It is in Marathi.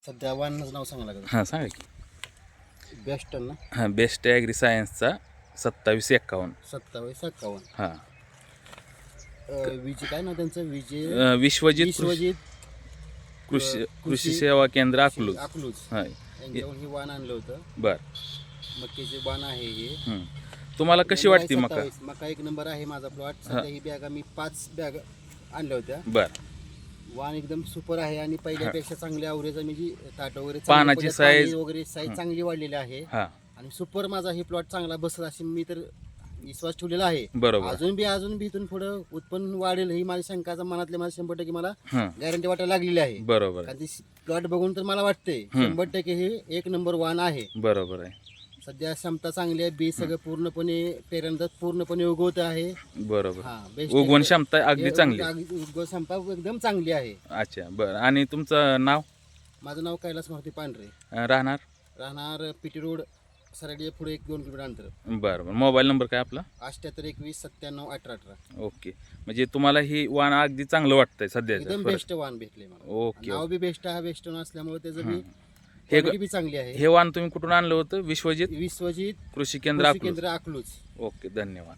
सध्या वाहनाचं नाव सांगा लागेल. हां सांगा की. बेस्ट ना. हां बेस्ट ॲग्री सायन्सचा 2751. 2751. हां विजय काय ना त्यांचं विजय विश्वजित विश्वजित कृषी सेवा केंद्र अकलूज. अकलूज हां यांच्याकडून हे वाहन आणलं होतं. बरं. मक्याचे वाहन आहे हे. तुम्हाला कशी नंबर वाटते आहे मका? 27. मका 1 नंबर आहे माझा प्लॉट. सध्या ही बॅग मी 5 बॅग आणल्या होत्या. बरं. वाहन एकदम सुपर आहे आणि पहिल्यापेक्षा चांगले ॲव्हरेज म्हणजे ताट वगैरे पानाची चांगली, size- पाणी वगैरे साईज चांगली वाढलेली आहे. हां आणि सुपर माझा हे प्लॉट चांगला बसला असे मी तर विश्वास ठेवलेला आहे. बरोबर. अजून बी इथून पुढं उत्पन्न वाढेल ही माझी शंकाचा मनातल्या मला 100% मला हां गॅरंटी वाटायला लागलेली आहे. बरोबर आहे. कारण ती प्लॉट बघून तर मला वाटते 100% हे 1 नंबर वाहन आहे. बरोबर आहे. सध्या क्षमता चांगली आहे. बी सगळं पूर्णपणे पेरंदाज पूर्णपणे उगवत आहे. बरोबर. हा बेस्ट उगवण क्षमता अगदी चांगली आहे. उगवण क्षमता एकदम चांगली आहे. अच्छा बरं. आणि तुमचं नाव? माझं नाव कैलास मारुती पांढरे. राहणार? राहणार पीटी रोड सरडी पुढे 1-2 किलोमीटर अंतर. बरं बरं. मोबाईल नंबर काय आपला? 7821971818. ओके. म्हणजे तुम्हाला ही वाण अगदी चांगलं वाटतंय सध्याचं? एकदम बेस्ट वाहन भेटले मला. ओके. नाव बी बेस्ट आहे. बेस्ट असल्यामुळे त्याचं बी हे क्वालिटी बी चांगली आहे. हे वाण तुम्ही कुठून आणलं होतं? विश्वजित विश्वजित कृषी केंद्र कृषी अकलूज. केंद्र अकलूज. ओके धन्यवाद.